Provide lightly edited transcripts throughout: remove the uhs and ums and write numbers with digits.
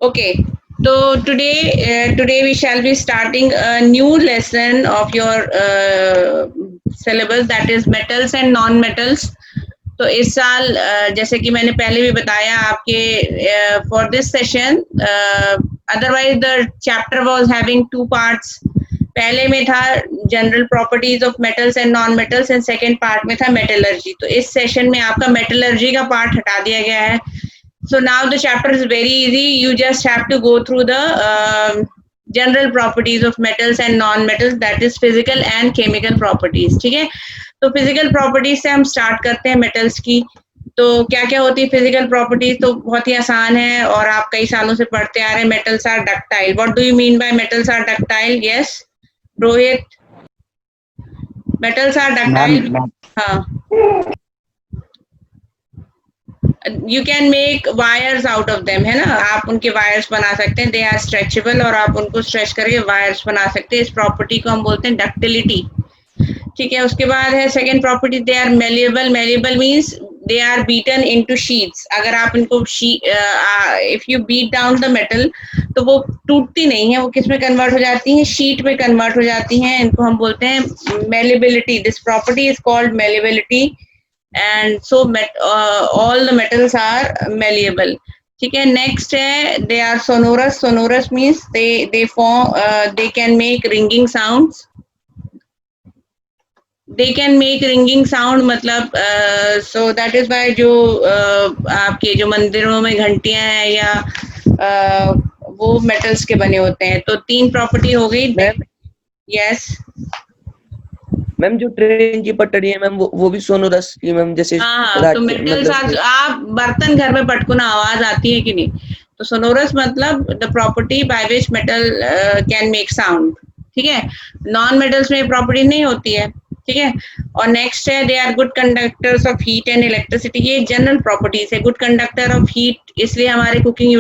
Okay, so today we shall be starting a new lesson of your syllabus, that is metals and non-metals. तो इस साल जैसे कि मैंने पहले भी बताया आपके for this session, otherwise the chapter was having two parts. पहले में था general properties of metals and non metals and second part में था मेटलर्जी. तो इस सेशन में आपका मेटलर्जी का पार्ट हटा दिया गया है. So now the chapter is very easy. You just have to go through the general properties of metals and non-metals, that is physical and chemical properties. ठीक है, तो physical properties से हम start करते हैं metals की. तो क्या क्या होती है फिजिकल प्रॉपर्टीज? तो बहुत ही आसान है और आप कई सालों से पढ़ते आ रहे हैं. Metals are ductile. What do you mean by metals are ductile? Yes Rohit, metals are ductile. हाँ, you can make wires out of them, है ना. आप उनके वायर्स बना सकते हैं. दे आर स्ट्रेचेबल और आप उनको स्ट्रेच करके वायर्स बना सकते हैं. इस प्रॉपर्टी को हम बोलते हैं डक्टिलिटी. ठीक है, उसके बाद है second property, they are malleable. Malleable means they are beaten into sheets. अगर आप इनको if you beat down the metal तो वो टूटती नहीं है, वो किस में कन्वर्ट हो जाती हैं? शीट में कन्वर्ट हो जाती हैं. इनको हम बोलते हैं malleability. This property is called malleability. And so all the metals are malleable. ठीक है, next है they are sonorous. Sonorous means they form they can make ringing sounds. They can make ringing sound मतलब so that is why जो आपके जो मंदिरों में घंटियां हैं या वो metals के बने होते हैं. तो तीन प्रॉपर्टी हो गई. यस मैम, जो ट्रेन की पटरी है मैम वो भी सोनोरस की मैम, जैसे हाँ. तो मेटल्स आर, आप बर्तन घर में पटकुना आवाज आती है कि नहीं? तो सोनोरस मतलब the property by which metal can make sound. ठीक है, नॉन मेटल्स में प्रॉपर्टी नहीं होती है. ठीक है, और नेक्स्ट है they are good conductors of heat and electricity. ये जनरल प्रॉपर्टीज है. गुड कंडक्टर ऑफ हीट, इसलिए हमारे कुकिंग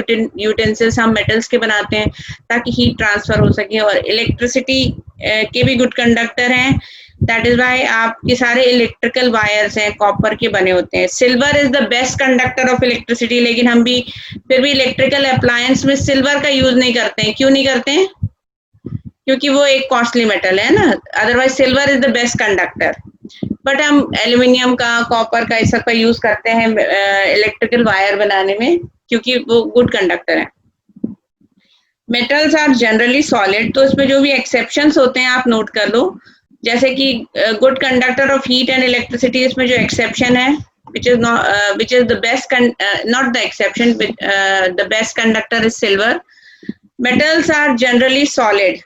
यूटेंसिल्स हम मेटल्स के बनाते हैं ताकि हीट ट्रांसफर हो सके. और इलेक्ट्रिसिटी के भी गुड कंडक्टर हैं. दैट इज वाई आपके सारे इलेक्ट्रिकल वायर्स हैं कॉपर के बने होते हैं. Silver is the best conductor of electricity. लेकिन हम भी फिर भी इलेक्ट्रिकल अप्लायंस में सिल्वर का यूज नहीं करते हैं. क्यों नहीं करते हैं? क्योंकि वो एक कॉस्टली मेटल है ना. Otherwise silver is the best conductor. But हम एल्यूमिनियम का, कॉपर का, इस सब का यूज करते हैं इलेक्ट्रिकल वायर बनाने में क्योंकि वो गुड कंडक्टर है. Metals are generally solid. तो इसमें जो भी एक्सेप्शंस होते हैं आप नोट कर लो. जैसे कि good conductor of heat and electricity, इसमें जो एक्सेप्शन है which is the best not the exception, the best conductor is silver. Metals are generally solid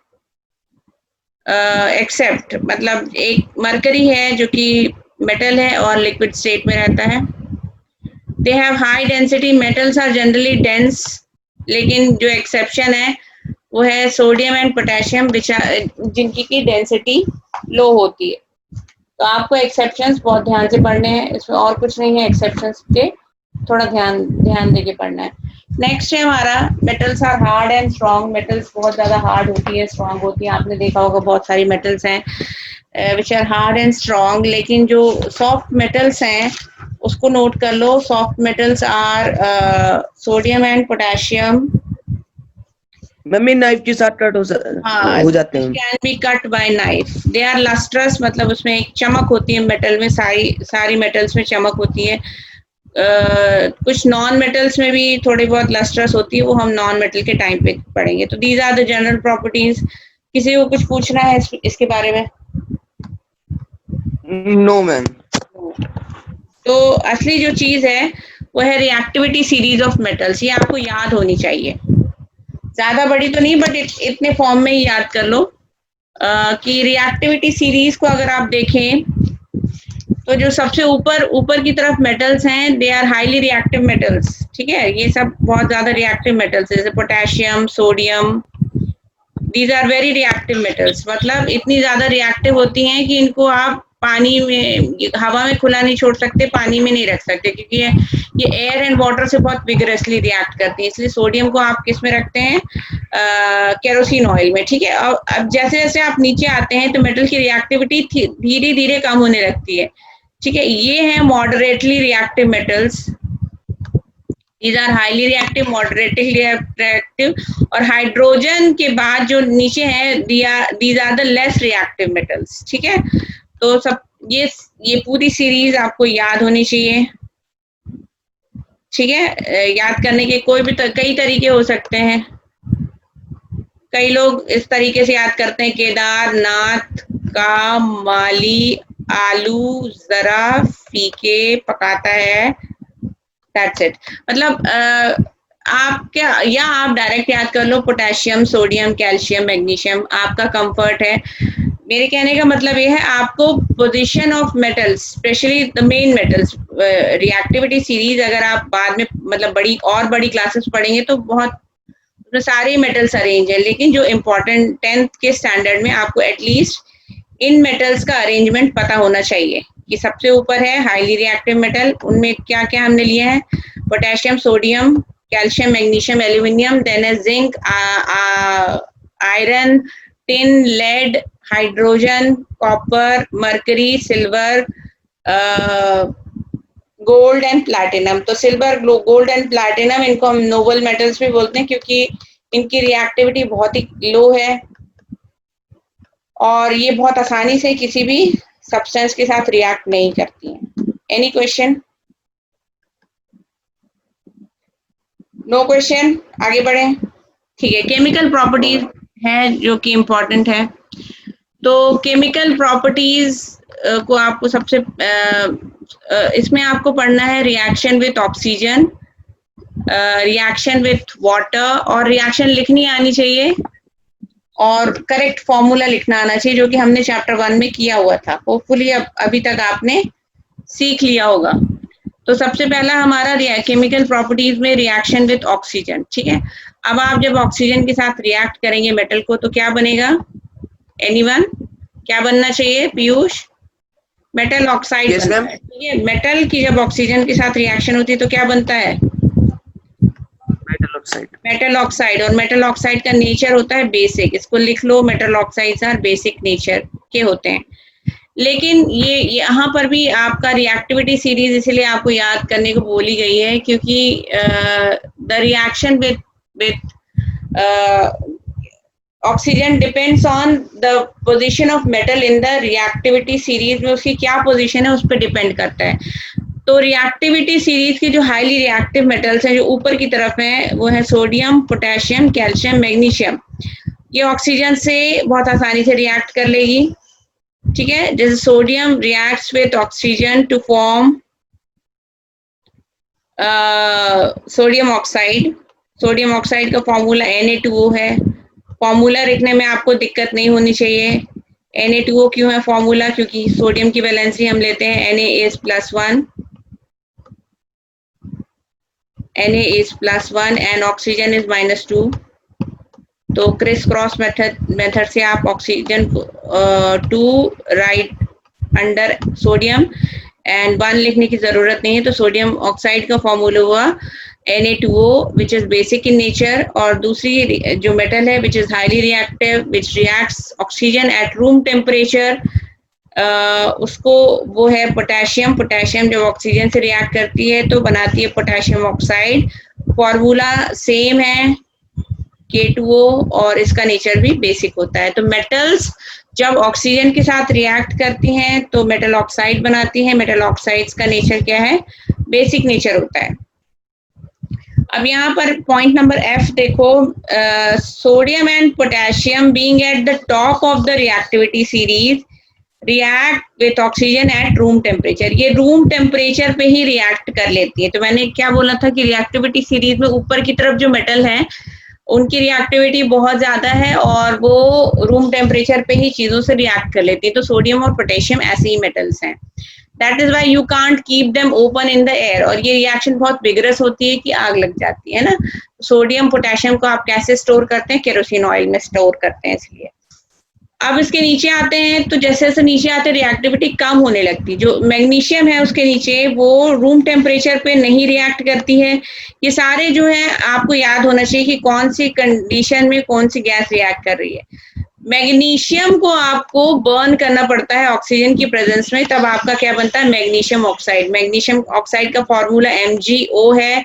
except, मतलब एक मरकरी है जो कि मेटल है और लिक्विड स्टेट में रहता है. they have high density. metals are generally dense. लेकिन जो एक्सेप्शन है वो है सोडियम एंड पोटेशियम, जिनकी की डेंसिटी लो होती है. तो आपको एक्सेप्शंस बहुत ध्यान से पढ़ने हैं. इसमें और कुछ नहीं है, एक्सेप्शंस के थोड़ा ध्यान देके पढ़ना है. नेक्स्ट है हमारा metals are hard and strong. Metals बहुत ज्यादा हार्ड होती है, स्ट्रॉन्ग होती है. आपने देखा होगा बहुत सारी मेटल्स हैं which are hard and strong. लेकिन जो सॉफ्ट मेटल्स हैं उसको नोट कर लो. Soft metals are sodium and potassium. मम्मी नाइफ के साथ कट हो जाते हैं. Can be cut by knife. They are lustrous, मतलब उसमें एक चमक होती है मेटल में. सारी मेटल्स में चमक होती है. कुछ नॉन मेटल्स में भी थोड़ी बहुत लस्ट्रस होती है, वो हम नॉन मेटल के टाइम पे पढ़ेंगे. तो these are the general properties. किसी को कुछ पूछना है इसके बारे में? No ma'am. तो असली जो चीज है वो है रिएक्टिविटी सीरीज ऑफ मेटल्स. ये आपको याद होनी चाहिए. ज्यादा बड़ी तो नहीं, बट इतने फॉर्म में ही याद कर लो कि रिएक्टिविटी सीरीज को अगर आप देखें तो जो सबसे ऊपर की तरफ मेटल्स हैं they are highly reactive metals. ठीक है, ये सब बहुत ज्यादा रिएक्टिव मेटल्स है. जैसे potassium, sodium, these are very reactive metals. मतलब इतनी ज्यादा रिएक्टिव होती हैं कि इनको आप पानी में, हवा में खुला नहीं छोड़ सकते, पानी में नहीं रख सकते, क्योंकि ये एयर एंड वाटर से बहुत विगरसली रिएक्ट करती है. इसलिए सोडियम को आप किस में रखते हैं? केरोसिन ऑयल में. ठीक है, अब जैसे जैसे आप नीचे आते हैं तो मेटल की रिएक्टिविटी धीरे धीरे कम होने लगती है. ठीक है, ये है moderately reactive metals. These are highly reactive, moderately reactive, और हाइड्रोजन के बाद जो नीचे है these are the less reactive metals. ठीक है, तो सब ये पूरी सीरीज आपको याद होनी चाहिए. ठीक है, याद करने के कोई भी कई तरीके हो सकते हैं. कई लोग इस तरीके से याद करते हैं, केदारनाथ का माली आलू जरा फीके पकाता है, दैट्स इट. मतलब आप क्या, या आप डायरेक्ट याद कर लो पोटेशियम, सोडियम, कैल्शियम, मैग्नीशियम, आपका कंफर्ट है. मेरे कहने का मतलब ये है, आपको position of metals, specially the main metals, reactivity series अगर आप बाद में मतलब बड़ी क्लासेस पढ़ेंगे तो बहुत तो सारे मेटल्स अरेंज है, लेकिन जो इम्पोर्टेंट 10th के स्टैंडर्ड में आपको एटलीस्ट इन मेटल्स का अरेंजमेंट पता होना चाहिए कि सबसे ऊपर है हाईली रिएक्टिव मेटल, उनमें क्या क्या हमने लिए हैं, potassium, sodium, calcium, magnesium, aluminium, then है zinc, iron, tin, lead, hydrogen, copper, mercury, silver, gold and platinum. तो सिल्वर, गोल्ड एंड प्लैटिनम, इनको हम नोबल मेटल्स भी बोलते हैं क्योंकि इनकी रिएक्टिविटी बहुत ही लो है और ये बहुत आसानी से किसी भी सब्सटेंस के साथ रिएक्ट नहीं करती हैं. Any question? नो क्वेश्चन, आगे बढ़ें. ठीक है, केमिकल प्रॉपर्टीज है जो कि इम्पोर्टेंट है. तो केमिकल प्रॉपर्टीज को आपको सबसे इसमें आपको पढ़ना है reaction with oxygen, reaction with water, और रिएक्शन लिखनी आनी चाहिए और करेक्ट फॉर्मूला लिखना आना चाहिए, जो कि हमने चैप्टर 1 में किया हुआ था. होपफुली अभी तक आपने सीख लिया होगा. तो सबसे पहला हमारा केमिकल प्रॉपर्टीज में रिएक्शन विथ ऑक्सीजन. ठीक है, अब आप जब ऑक्सीजन के साथ रिएक्ट करेंगे मेटल को तो क्या बनेगा? एनीवन, क्या बनना चाहिए? पीयूष? Metal oxide. yes, बनता है. ठीक है, मेटल की जब ऑक्सीजन के साथ रिएक्शन होती है तो क्या बनता है? Metal oxide. Metal oxide. और मेटल ऑक्साइड का नेचर होता है बेसिक. इसको लिख लो, metal oxides are basic nature के होते हैं. लेकिन ये यहाँ पर भी आपका रिएक्टिविटी सीरीज इसलिए आपको याद करने को बोली गई है क्योंकि the reaction with oxygen depends on the position of metal in the reactivity series में. उसकी क्या पोजीशन है उस पर डिपेंड करता है. तो रिएक्टिविटी सीरीज की जो हाईली रिएक्टिव मेटल्स हैं जो ऊपर की तरफ हैं वो है सोडियम, पोटेशियम, कैल्शियम, मैग्नीशियम. ये ऑक्सीजन से बहुत आसानी से रिएक्ट कर लेगी. ठीक है, जैसे sodium reacts with oxygen to form sodium oxide. Sodium oxide का फॉर्मूला Na2O है. फॉर्मूला लिखने में आपको दिक्कत नहीं होनी चाहिए. Na2O क्यों है फॉर्मूला? क्योंकि सोडियम की वैलेंसी हम लेते हैं Na is +1, Na is +1 and oxygen is -2. तो क्रिस क्रॉस मेथड से आप ऑक्सीजन को 2 राइट अंडर सोडियम एंड 1 लिखने की जरूरत नहीं है. तो सोडियम ऑक्साइड का फॉर्मूला हुआ Na2O which is basic in nature, और दूसरी जो मेटल है which is highly reactive which reacts oxygen at room temperature, उसको वो है पोटेशियम. पोटेशियम जब ऑक्सीजन से रिएक्ट करती है तो बनाती है पोटेशियम ऑक्साइड. फॉर्मूला सेम है K2O और इसका नेचर भी बेसिक होता है. तो मेटल्स जब ऑक्सीजन के साथ रिएक्ट करती हैं तो मेटल ऑक्साइड बनाती हैं. मेटल ऑक्साइड्स का नेचर क्या है? बेसिक नेचर होता है. अब यहाँ पर पॉइंट नंबर F देखो, sodium and potassium being at the top of the reactivity series react with oxygen at room temperature. ये रूम टेम्परेचर पे ही रिएक्ट कर लेती है. तो मैंने क्या बोला था कि रिएक्टिविटी सीरीज में ऊपर की तरफ जो मेटल हैं उनकी रिएक्टिविटी बहुत ज्यादा है और वो रूम टेम्परेचर पे ही चीजों से रिएक्ट कर लेती है. तो सोडियम और पोटेशियम ऐसे ही मेटल्स हैं. That is why you can't keep them open in the air. और ये रिएक्शन बहुत विगरस होती है कि आग लग जाती है ना. सोडियम पोटेशियम को आप कैसे स्टोर करते हैं? केरोसिन ऑयल में स्टोर करते हैं. इसलिए अब इसके नीचे आते हैं तो जैसे जैसे नीचे आते हैं रिएक्टिविटी कम होने लगती. जो मैग्नीशियम है उसके नीचे वो रूम टेम्परेचर पे नहीं रिएक्ट करती है. ये सारे जो है आपको याद होना चाहिए कि कौन सी कंडीशन में कौन सी गैस रिएक्ट कर रही है. मैग्नीशियम को आपको बर्न करना पड़ता है ऑक्सीजन की प्रेजेंस में, तब आपका क्या बनता है? Magnesium oxide. मैग्नीशियम ऑक्साइड का फॉर्मूला MgO है.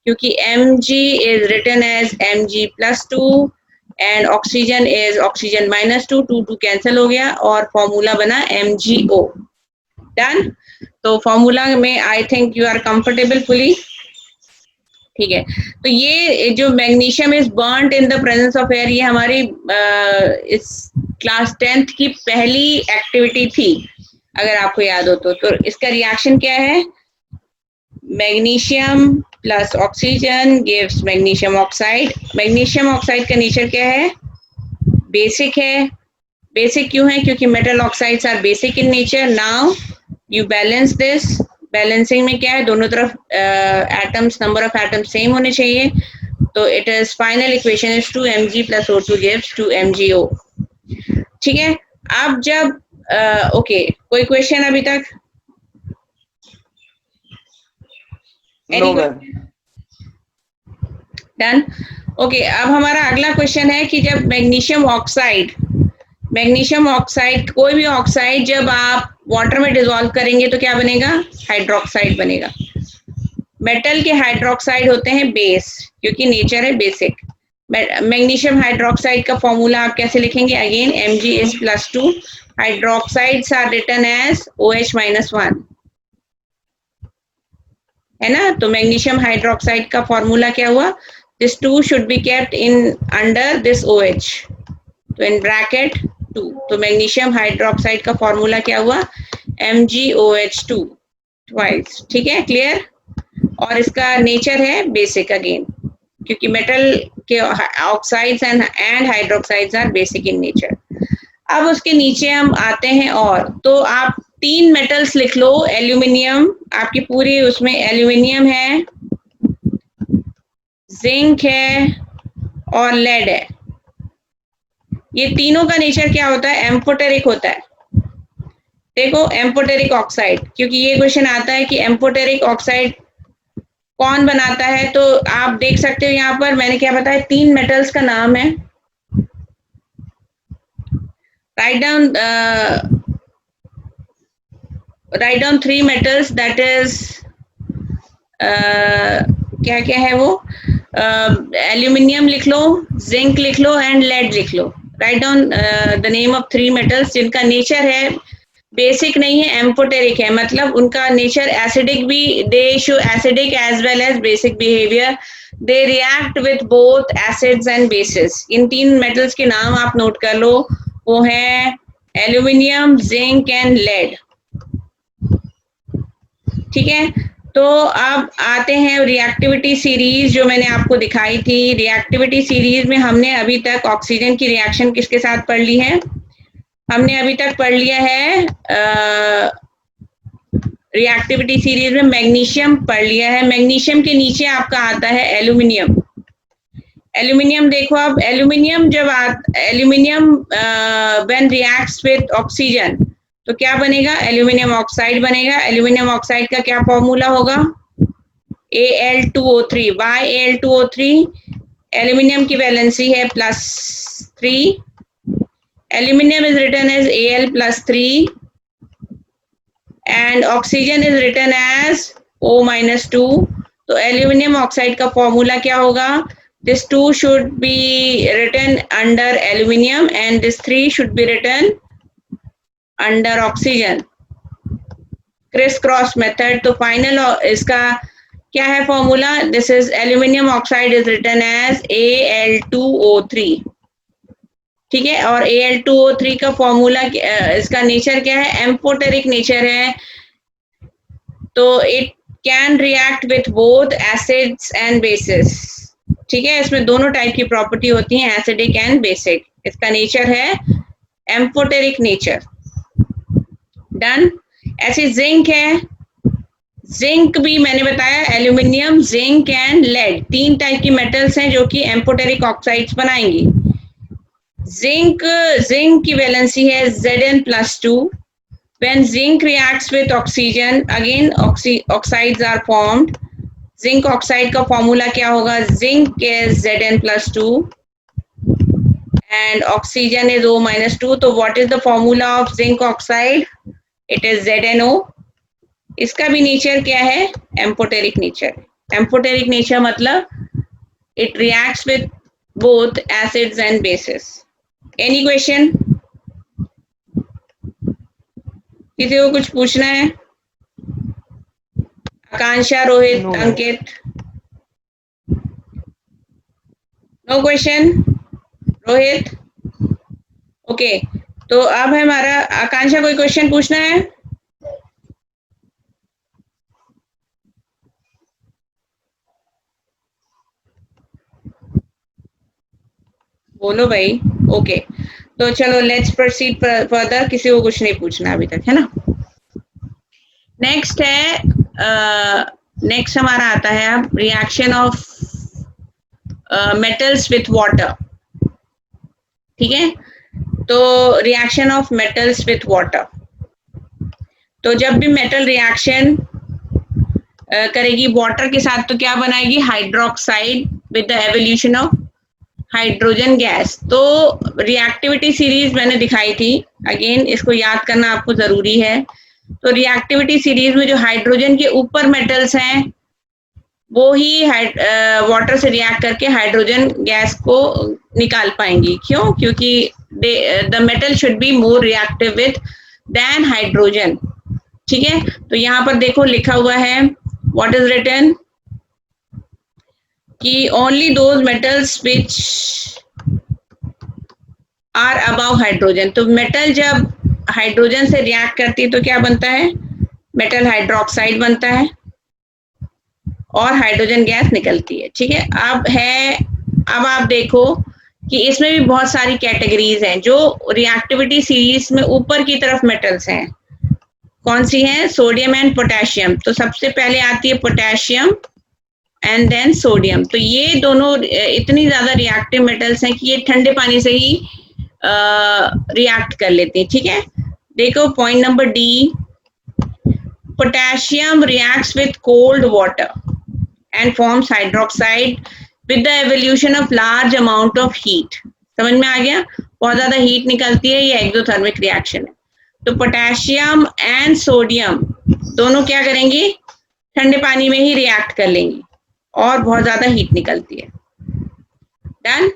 क्योंकि Mg is written as Mg+2 and oxygen is oxygen -2, 2 cancel हो गया और फॉर्मूला बना MgO। डन। तो फॉर्मूला में I think you are comfortable fully, ठीक है। तो ये जो magnesium is burned in the presence of air, ये हमारी इस क्लास 10th की पहली एक्टिविटी थी, अगर आपको याद हो तो इसका रिएक्शन क्या है? Magnesium plus oxygen gives magnesium oxide. Magnesium oxide का नेचर क्या है? बेसिक है। बेसिक क्यों है? क्योंकि metal oxides are basic in nature. Now you balance this. Balancing में क्या है? दोनों तरफ atoms, number of atoms same होने चाहिए। तो it is final equation is 2Mg + O2 gives 2MgO। ठीक है। अब जब ओके, कोई क्वेश्चन अभी तक? No ma'am. डन। ओके, अब हमारा अगला क्वेश्चन है कि जब मैग्नीशियम ऑक्साइड कोई भी ऑक्साइड जब आप वाटर में डिसॉल्व करेंगे तो क्या बनेगा? हाइड्रोक्साइड बनेगा। मेटल के हाइड्रोक्साइड होते हैं बेस, क्योंकि नेचर है बेसिक। मैग्नीशियम हाइड्रोक्साइड का फॉर्मूला आप कैसे लिखेंगे? Again Mg is +2, hydroxides are written as OH-1, है ना। तो मैग्नीशियम हाइड्रोक्साइड का फॉर्मूला क्या हुआ? This 2 should be kept in under this OH, तो इन ब्रैकेट 2। तो मैग्नीशियम हाइड्रोक्साइड का फॉर्मूला क्या हुआ? MgOH2 twice. ठीक है, क्लियर। और इसका नेचर है बेसिक अगेन, क्योंकि मेटल के oxides and hydroxides are basic in nature. अब उसके नीचे हम आते हैं, और तो आप 3 मेटल्स लिख लो। एल्यूमिनियम, आपकी पूरी उसमें एल्यूमिनियम है, जिंक है और लेड है। ये तीनों का नेचर क्या होता है? एम्फोटेरिक होता है। देखो, एम्फोटेरिक ऑक्साइड, क्योंकि ये क्वेश्चन आता है कि एम्फोटेरिक ऑक्साइड कौन बनाता है, तो आप देख सकते हो यहाँ पर मैंने क्या बताया, 3 मेटल्स का नाम है। Write down 3 metals, that is क्या क्या है वो? एल्यूमिनियम लिख लो, जिंक लिख लो एंड लेड लिख लो। Write down the name of 3 metals जिनका नेचर है बेसिक नहीं है, एम्फोटेरिक है, मतलब उनका नेचर एसिडिक भी, they show acidic as well as basic behaviour, they react with both acids and bases. इन 3 मेटल्स के नाम आप नोट कर लो, वो है एल्यूमिनियम, जिंक एंड लेड। ठीक है। तो अब आते हैं रिएक्टिविटी सीरीज जो मैंने आपको दिखाई थी। रिएक्टिविटी सीरीज में हमने अभी तक ऑक्सीजन की रिएक्शन किसके साथ पढ़ ली है? हमने अभी तक पढ़ लिया है रिएक्टिविटी सीरीज में मैग्नीशियम पढ़ लिया है। मैग्नीशियम के नीचे आपका आता है एल्यूमिनियम। एल्यूमिनियम देखो, अब एल्यूमिनियम जब aluminium when reacts with oxygen तो क्या बनेगा? एल्यूमिनियम ऑक्साइड बनेगा। एल्यूमिनियम ऑक्साइड का क्या फॉर्मूला होगा? Al2O3। Y Al2O3? एल्यूमिनियम की वैलेंसी है +3, aluminium is written as Al +3 and oxygen is written as O-2। तो एल्यूमिनियम ऑक्साइड का फॉर्मूला क्या होगा? This 2 should be written under aluminium and this 3 should be written under oxygen, criss cross method. तो final इसका क्या है formula? This is aluminium oxide is written as Al2O3। ठीक है, और Al2O3 का फॉर्मूला, इसका नेचर क्या है? एम्फोटेरिक नेचर है, तो it can react with both acids and bases. ठीक है, इसमें दोनों टाइप की प्रॉपर्टी होती हैं, एसिडिक एंड बेसिक। इसका नेचर है एम्फोटेरिक नेचर। डन। ऐसे जिंक है, जिंक भी मैंने बताया, aluminium, zinc and lead 3 type की मेटल्स हैं जो कि एम्फोटेरिक ऑक्साइड्स बनाएंगी। जिंक की वैलेंसी है Zn+2। When zinc reacts with oxygen, again oxides are formed. Zinc oxide का फॉर्मूला क्या होगा? Zinc is Zn+2 and oxygen is O-2। तो what is the formula of zinc oxide? It is ZnO। इसका भी nature क्या है? Amphoteric nature. Amphoteric nature मतलब it reacts with both acids and bases. Any question? किसी को कुछ पूछना है? Akanksha, Rohit, No, ma'am. Ankit? No question? Rohit? Okay, तो अब हमारा आकांक्षा कोई क्वेश्चन पूछना है? बोलो भाई। ओके, तो चलो लेट्स प्रोसीड फर्दर। किसी को कुछ नहीं पूछना अभी तक, है ना? नेक्स्ट है, नेक्स्ट हमारा आता है अब reaction of metals with water. ठीक है, तो reaction of metals with water, तो जब भी मेटल रिएक्शन करेगी वाटर के साथ तो क्या बनाएगी? Hydroxide with the evolution of hydrogen gas. तो रिएक्टिविटी सीरीज मैंने दिखाई थी, अगेन इसको याद करना आपको जरूरी है। तो रिएक्टिविटी सीरीज में जो हाइड्रोजन के ऊपर मेटल्स हैं वो ही वाटर से रिएक्ट करके हाइड्रोजन गैस को निकाल पाएंगी। क्यों? क्योंकि the metal should be more reactive with than hydrogen. ठीक है, तो यहाँ पर देखो लिखा हुआ है, व्हाट इज रिटन कि only those metals which are above hydrogen. तो मेटल जब हाइड्रोजन से रिएक्ट करती है तो क्या बनता है? मेटल हाइड्रोक्साइड बनता है और हाइड्रोजन गैस निकलती है। ठीक है, अब आप देखो कि इसमें भी बहुत सारी कैटेगरीज हैं। जो रिएक्टिविटी सीरीज में ऊपर की तरफ मेटल्स हैं, कौन सी हैं? Sodium and potassium. तो सबसे पहले आती है पोटेशियम एंड देन सोडियम। तो ये दोनों इतनी ज्यादा रिएक्टिव मेटल्स हैं कि ये ठंडे पानी से ही रिएक्ट कर लेते हैं। ठीक है, देखो point number D, potassium reacts with cold water and forms hydroxide with the evolution of large amount of heat. समझ में आ गया? बहुत ज्यादा हीट निकलती है, ये एक्सोथर्मिक रिएक्शन है। तो पोटेशियम एंड सोडियम दोनों क्या करेंगी? ठंडे पानी में ही रिएक्ट कर लेंगी और बहुत ज्यादा हीट निकलती है। डन?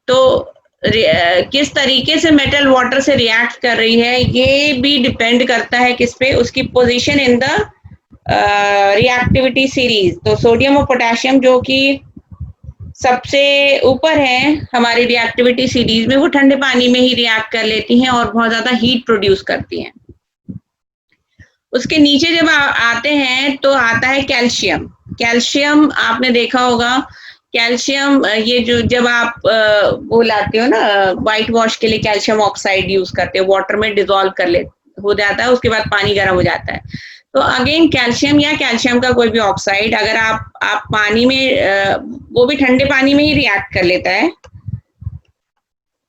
तो किस तरीके से मेटल वाटर से रिएक्ट कर रही है ये भी डिपेंड करता है किस पे? उसकी position in the reactivity series. तो सोडियम और पोटेशियम जो कि सबसे ऊपर है हमारी रिएक्टिविटी सीरीज में, वो ठंडे पानी में ही रिएक्ट कर लेती हैं और बहुत ज्यादा हीट प्रोड्यूस करती हैं। उसके नीचे जब आते हैं तो आता है कैल्शियम। कैल्शियम आपने देखा होगा, कैल्शियम ये जो जब आप वो लाते हो ना व्हाइट वॉश के लिए, कैल्शियम ऑक्साइड यूज करते हो, वाटर में डिसॉल्व कर ले हो जाता है, उसके बाद पानी गर्म हो जाता है। तो अगेन कैल्शियम या कैल्शियम का कोई भी ऑक्साइड अगर आप पानी में वो भी ठंडे पानी में ही रिएक्ट कर लेता है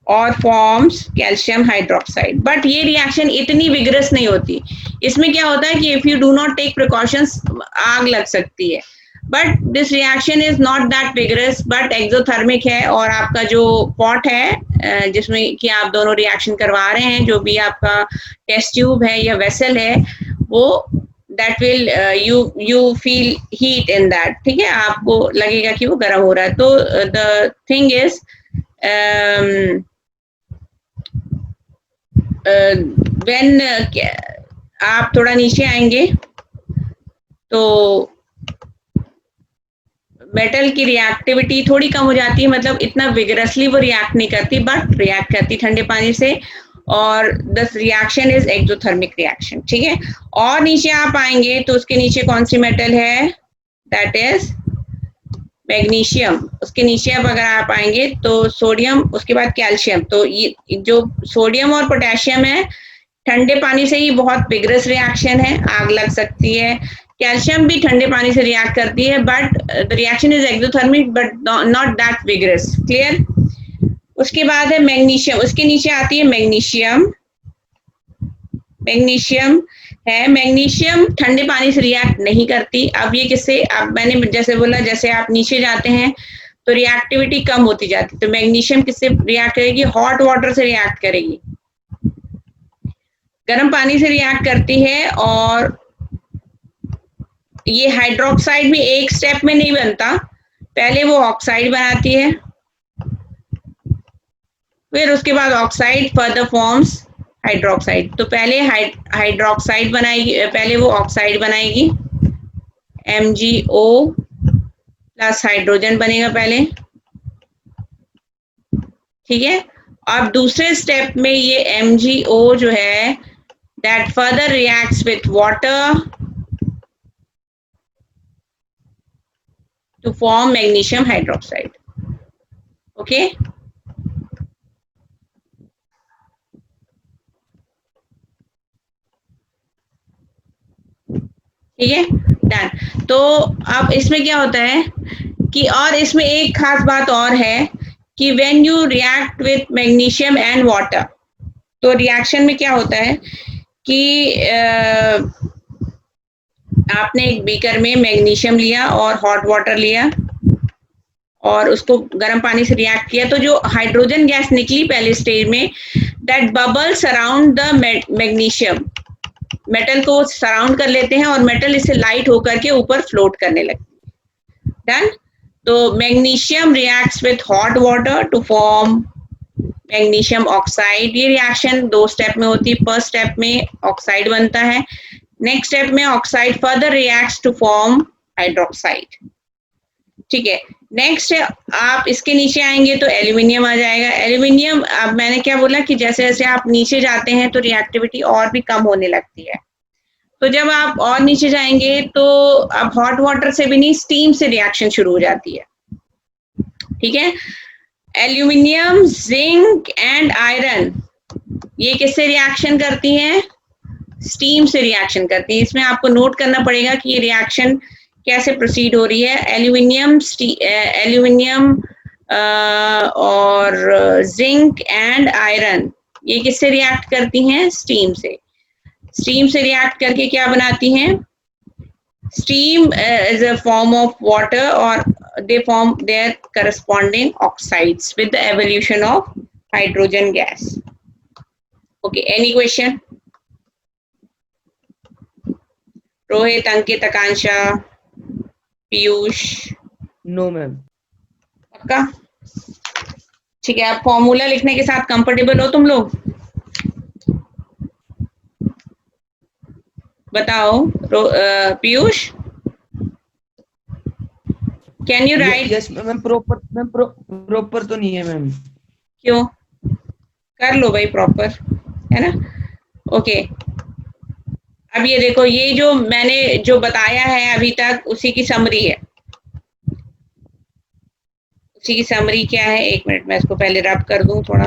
और फॉर्म्स कैल्शियम हाइड्रोक्साइड। बट ये रिएक्शन इतनी विगरस नहीं होती। इसमें क्या होता है कि if you do not take precautions आग लग सकती है। But this reaction is not that vigorous, but exothermic है। और आपका जो पॉट है जिसमें कि आप दोनों रिएक्शन करवा रहे हैं, जो भी आपका टेस्ट ट्यूब है या वेसल है, वो that will you feel heat in that. ठीक है, आपको लगेगा कि वो गर्म हो रहा है। तो द थिंग इज व्हेन आप थोड़ा नीचे आएंगे तो मेटल की रिएक्टिविटी थोड़ी कम हो जाती है, मतलब इतना विगरसली वो रिएक्ट नहीं करती, बट रिएक्ट करती ठंडे पानी से। और this reaction is exothermic reaction. ठीक है, और नीचे आप आएंगे तो उसके नीचे कौन सी मेटल है? That is magnesium. उसके नीचे अब अगर आप आएंगे तो सोडियम, उसके बाद कैल्शियम। तो ये जो सोडियम और पोटेशियम है, ठंडे पानी से ही बहुत विगरस रिएक्शन है, आग लग सकती है। कैल्शियम भी ठंडे पानी से रिएक्ट करती है, but the reaction is exothermic but not that vigorous. Clear? उसके बाद है मैग्नीशियम। उसके नीचे आती है मैग्नीशियम। मैग्नीशियम है, मैग्नीशियम ठंडे पानी से रिएक्ट नहीं करती। अब ये किससे? अब मैंने जैसे बोला, जैसे आप नीचे जाते हैं तो रिएक्टिविटी कम होती जाती है। तो मैग्नीशियम किससे रिएक्ट करेगी? हॉट वाटर से रिएक्ट करेगी, गर्म पानी से रिएक्ट करती है और ये हाइड्रोक्साइड भी एक स्टेप में नहीं बनता, पहले वो ऑक्साइड बनाती है, फिर उसके बाद ऑक्साइड फर्दर फॉर्म्स हाइड्रोक्साइड। तो पहले हाइड्रोक्साइड बनाएगी, पहले वो ऑक्साइड बनाएगी, MgO प्लस हाइड्रोजन बनेगा पहले, ठीक है। अब दूसरे स्टेप में ये MgO जो है that further reacts with water to form magnesium hydroxide. Okay, ठीक है, डन। तो अब इसमें क्या होता है कि, और इसमें एक खास बात और है कि when you react with magnesium and water, तो रिएक्शन में क्या होता है कि आपने एक बीकर में मैग्नीशियम लिया और हॉट वाटर लिया और उसको गर्म पानी से रिएक्ट किया, तो जो हाइड्रोजन गैस निकली पहले स्टेज में, that bubbles around the magnesium, metal को सराउंड कर लेते हैं और मेटल इससे लाइट होकर के ऊपर फ्लोट करने लगती है। डन। तो magnesium reacts with hot water to form magnesium oxide. ये रिएक्शन 2 स्टेप में होती है। फर्स्ट स्टेप में ऑक्साइड बनता है, नेक्स्ट स्टेप में oxide further reacts to form hydroxide, ठीक है। नेक्स्ट आप इसके नीचे आएंगे तो एल्यूमिनियम आ जाएगा। एल्यूमिनियम, अब मैंने क्या बोला कि जैसे जैसे आप नीचे जाते हैं तो रिएक्टिविटी और भी कम होने लगती है। तो जब आप और नीचे जाएंगे तो अब हॉट वाटर से भी नहीं, स्टीम से रिएक्शन शुरू हो जाती है, ठीक है। एल्यूमिनियम, जिंक एंड आयरन, ये किससे रिएक्शन करती हैं? स्टीम से रिएक्शन करती है। इसमें आपको नोट करना पड़ेगा कि ये रिएक्शन कैसे प्रोसीड हो रही है। एल्यूमिनियम और जिंक एंड आयरन, ये किससे रिएक्ट करती हैं? स्टीम से। स्टीम से रिएक्ट करके क्या बनाती हैं? Steam is a form of water और they form their corresponding oxides with the evolution of hydrogen gas. Okay, any question? Rohit, Ankit, Akanksha, Piyush? No ma'am. पक्का? ठीक है। आप फॉर्मूला लिखने के साथ कंफर्टेबल हो तुम लोग? बताओ Piyush, can you right? Yes ma'am, proper तो नहीं है मैम। क्यों? कर लो भाई प्रॉपर, है ना। ओके, अब ये देखो, ये जो मैंने जो बताया है अभी तक उसी की समरी है। उसी की समरी क्या है? 1 मिनट, मैं इसको पहले रब कर दूं थोड़ा।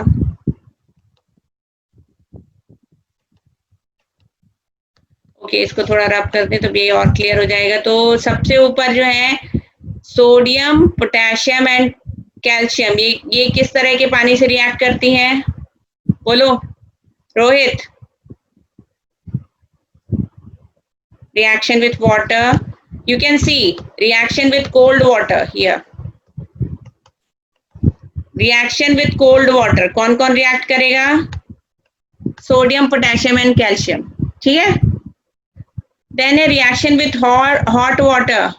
ओके, इसको थोड़ा रब कर दें तो ये और क्लियर हो जाएगा। तो सबसे ऊपर जो है सोडियम, पोटेशियम एंड कैल्शियम, ये किस तरह के पानी से रिएक्ट करती हैं? बोलो Rohit. Reaction with water, you can see reaction with cold water here. Reaction with cold water, कौन कौन रिएक्ट करेगा? सोडियम, पोटेशियम एंड कैल्शियम, ठीक है। Then a reaction with hot water.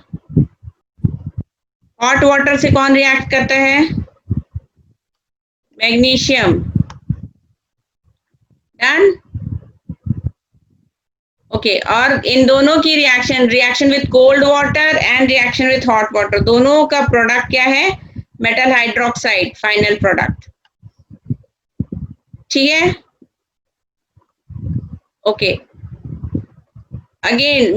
Hot water से कौन रिएक्ट करता है? मैग्नीशियम। डन। ओके, और इन दोनों की reaction with cold water and reaction with hot water, दोनों का प्रोडक्ट क्या है? मेटल हाइड्रोक्साइड, फाइनल प्रोडक्ट, ठीक है। ओके, अगेन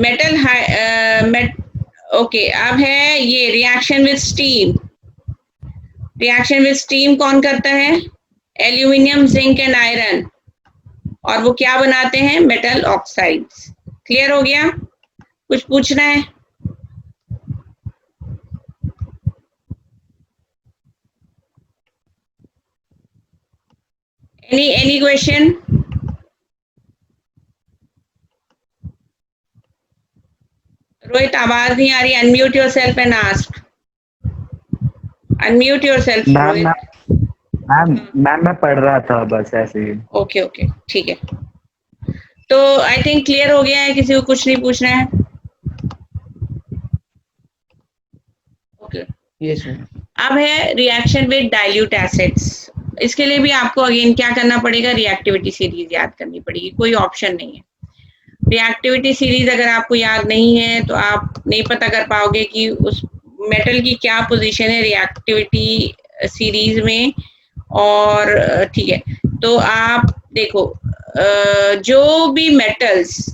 ओके, अब है ये reaction with steam. Reaction with steam कौन करता है? एल्यूमिनियम, जिंक एंड आयरन, और वो क्या बनाते हैं? Metal oxides. क्लियर हो गया? कुछ पूछना है? Any question? रोहित, आवाज नहीं आ रही, unmute yourself and ask. Unmute yourself Rohit. Ma'am मैं पढ़ रहा था बस ऐसे ही। ओके ओके, ठीक है। तो आई थिंक क्लियर हो गया है, किसी को कुछ नहीं पूछना है? Okay yes ma'am. अब है रिएक्शन विद डाइल्यूट एसिड्स। इसके लिए भी आपको अगेन क्या करना पड़ेगा, रिएक्टिविटी सीरीज याद करनी पड़ेगी, कोई ऑप्शन नहीं है। रिएक्टिविटी सीरीज अगर आपको याद नहीं है तो आप नहीं पता कर पाओगे कि उस मेटल की क्या पोजीशन है रिएक्टिविटी सीरीज में। और ठीक है, तो आप देखो जो भी मेटल्स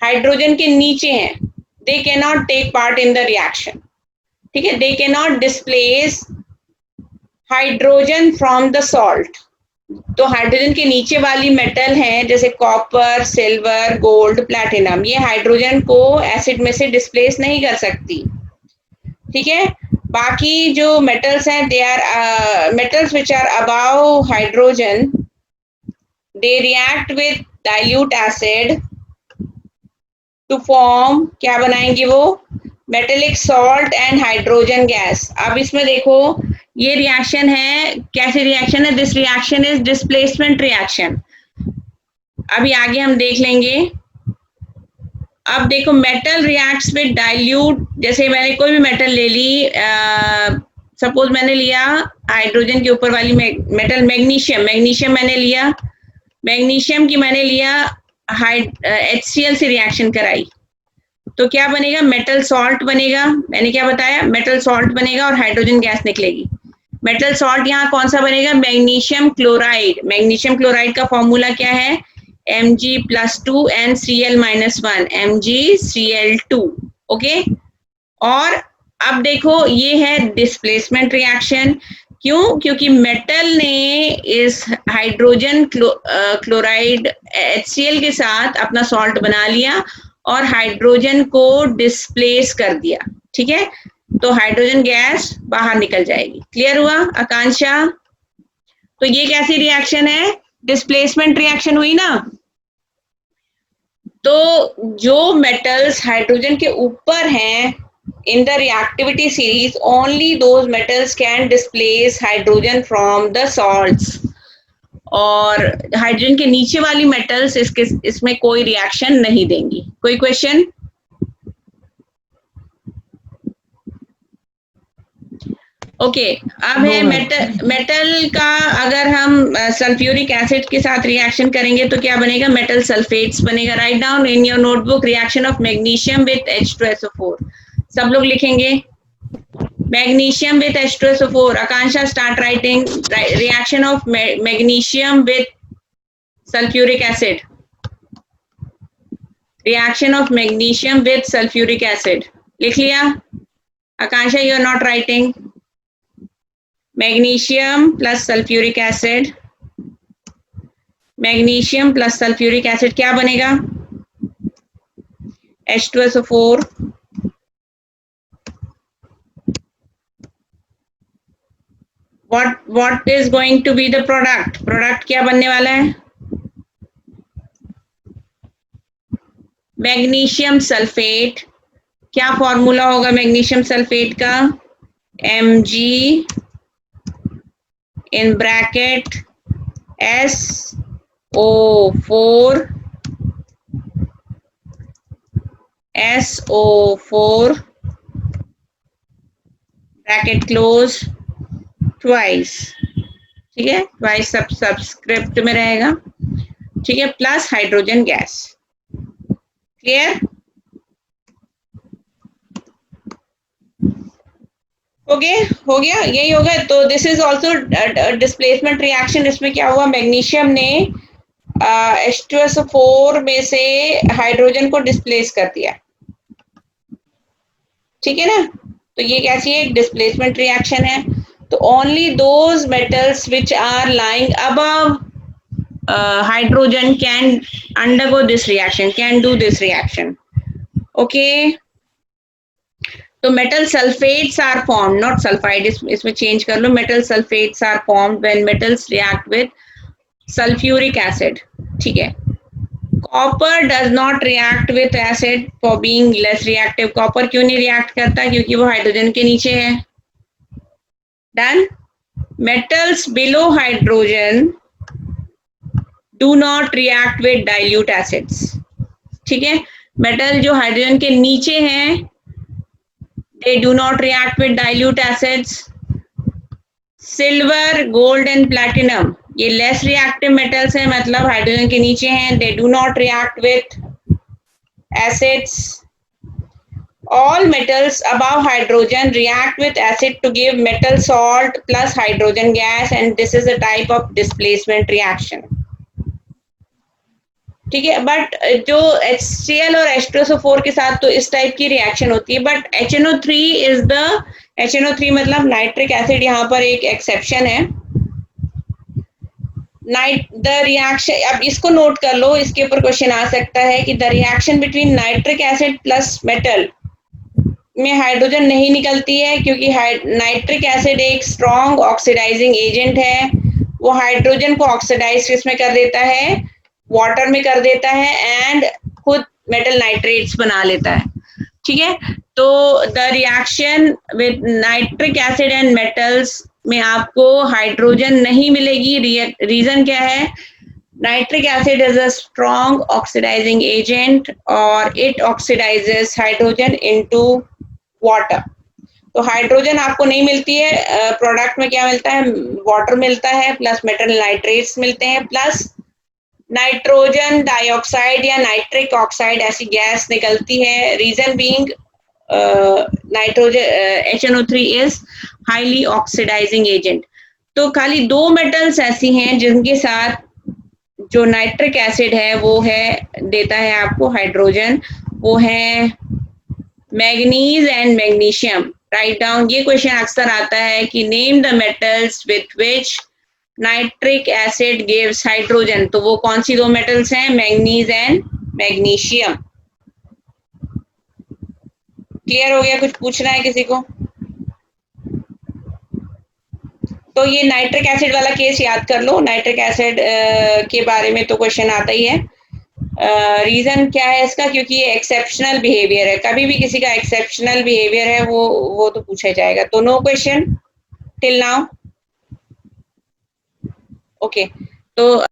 हाइड्रोजन के नीचे हैं they can not take part in the reaction, ठीक है, they can not displace hydrogen from the salt. तो हाइड्रोजन के नीचे वाली मेटल हैं जैसे कॉपर, सिल्वर, गोल्ड, प्लैटिनम, ये हाइड्रोजन को एसिड में से डिस्प्लेस नहीं कर सकती, ठीक है। बाकी जो मेटल्स हैं they are metals which are above hydrogen, they react with dilute acid to form, क्या बनाएंगे वो, metallic salt and hydrogen gas. अब इसमें देखो ये रिएक्शन है, कैसी रिएक्शन है, this reaction is displacement reaction. अभी आगे हम देख लेंगे। अब देखो मेटल रिएक्ट्स विद डाइल्यूट, जैसे मैंने कोई भी मेटल ले ली, सपोज मैंने लिया हाइड्रोजन के ऊपर वाली मेटल मैग्नीशियम, मैग्नीशियम मैंने लिया, मैग्नीशियम की मैंने लिया HCl से रिएक्शन कराई, तो क्या बनेगा, मेटल सॉल्ट बनेगा। मैंने क्या बताया, मेटल सॉल्ट बनेगा और हाइड्रोजन गैस निकलेगी। मेटल सॉल्ट यहाँ कौन सा बनेगा, मैग्नीशियम क्लोराइड। मैग्नीशियम क्लोराइड का फॉर्मूला क्या है, Mg+2 NCl-1, MgCl2, ओके। और अब देखो ये है डिस्प्लेसमेंट रिएक्शन, क्यों, क्योंकि मेटल ने इस हाइड्रोजन क्लोराइड HCl के साथ अपना सॉल्ट बना लिया और हाइड्रोजन को डिस्प्लेस कर दिया, ठीक है, तो हाइड्रोजन गैस बाहर निकल जाएगी। क्लियर हुआ आकांक्षा? तो ये कैसी रिएक्शन है, डिस्प्लेसमेंट रिएक्शन हुई ना। तो जो मेटल्स हाइड्रोजन के ऊपर हैं in the reactivity series, only those metals can displace hydrogen from the salts, और हाइड्रोजन के नीचे वाली मेटल्स इसमें कोई रिएक्शन नहीं देंगी। कोई क्वेश्चन? ओके, अब है मेटल का अगर हम सल्फ्यूरिक एसिड के साथ रिएक्शन करेंगे तो क्या बनेगा, मेटल सल्फेट्स बनेगा। Write down in your notebook reaction of magnesium with H2SO4, सब लोग लिखेंगे magnesium with H2SO4। Akanksha start writing reaction of magnesium with sulphuric acid, reaction of magnesium with sulphuric acid, लिख लिया? Akanksha you are not writing. Magnesium plus sulphuric acid, magnesium plus sulphuric acid क्या बनेगा, H2SO4। what is going to be the product क्या बनने वाला है, magnesium sulphate. क्या formula होगा मैग्नीशियम सल्फेट का, Mg in bracket SO4 bracket close twice, ठीक है, ट्वाइस सबस्क्रिप्ट में रहेगा, ठीक है, plus hydrogen gas. Clear? Okay, हो गया, यही होगा। तो this is also displacement reaction. इसमें क्या हुआ, मैग्नीशियम ने H2SO4 में से हाइड्रोजन को डिस्प्लेस कर दिया, ठीक है ना। तो ये कैसी है, डिस्प्लेसमेंट रिएक्शन है। तो only those metals which are lying above hydrogen can undergo this reaction, can do this reaction, okay. तो metal sulphates are form, not sulphide, इसमें चेंज कर लो, metal sulphates are form when metals react with sulphuric acid, ठीक है। Copper does not react with acid for being less reactive. Copper क्यों नहीं react करता, क्योंकि वो हाइड्रोजन के नीचे है। Done. Metals below hydrogen do not react with dilute acids, ठीक है। मेटल जो हाइड्रोजन के नीचे हैं they do not react with dilute acids. Silver, gold and platinum ये लेस रिएक्टिव मेटल्स हैं, मतलब हाइड्रोजन के नीचे हैं. They do not react with acids. All metals above hydrogen react with acid to give metal salt plus hydrogen gas, and this is a type of displacement reaction. ठीक है, but जो HCl और H2SO4 के साथ तो इस type की reaction होती है, but HNO3 is the HNO3 मतलब नाइट्रिक एसिड, यहाँ पर एक एक्सेप्शन है. द रिएक्शन, अब इसको नोट कर लो, इसके ऊपर क्वेश्चन आ सकता है कि the reaction between nitric acid plus metal में हाइड्रोजन नहीं निकलती है, क्योंकि नाइट्रिक एसिड एक स्ट्रॉन्ग ऑक्सीडाइजिंग एजेंट है. वो हाइड्रोजन को ऑक्सीडाइज किसमें कर देता है, वाटर में कर देता है, एंड खुद मेटल नाइट्रेट्स बना लेता है. ठीक है, तो the reaction with nitric acid and metals में आपको हाइड्रोजन नहीं मिलेगी. रीजन क्या है, nitric acid is a strong oxidising agent और it oxidises hydrogen into water. तो हाइड्रोजन आपको नहीं मिलती है, प्रोडक्ट में क्या मिलता है, वाटर मिलता है प्लस मेटल नाइट्रेट्स मिलते हैं, प्लस नाइट्रोजन डाइऑक्साइड या नाइट्रिक ऑक्साइड ऐसी गैस निकलती है. Reason being nitrogen HNO3 is highly oxidising agent. तो खाली दो मेटल्स ऐसी हैं जिनके साथ जो नाइट्रिक एसिड है वो है देता है आपको हाइड्रोजन, वो है manganese and magnesium. Write down, ये क्वेश्चन अक्सर आता है कि name the metals with which nitric acid gives hydrogen. तो वो कौन सी दो मेटल्स हैं, मैग्नीज एंड मैग्नीशियम. क्लियर हो गया, कुछ पूछना है किसी को? तो ये नाइट्रिक एसिड वाला केस याद कर लो. नाइट्रिक एसिड के बारे में तो क्वेश्चन आता ही है. रीजन क्या है इसका, क्योंकि ये एक्सेप्शनल बिहेवियर है. कभी भी किसी का एक्सेप्शनल बिहेवियर है वो तो पूछा जाएगा. तो no question till now. Okay, तो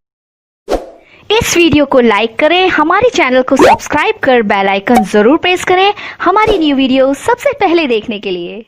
इस वीडियो को लाइक करें, हमारे चैनल को सब्सक्राइब कर बेल आइकन जरूर प्रेस करें हमारी न्यू वीडियो सबसे पहले देखने के लिए.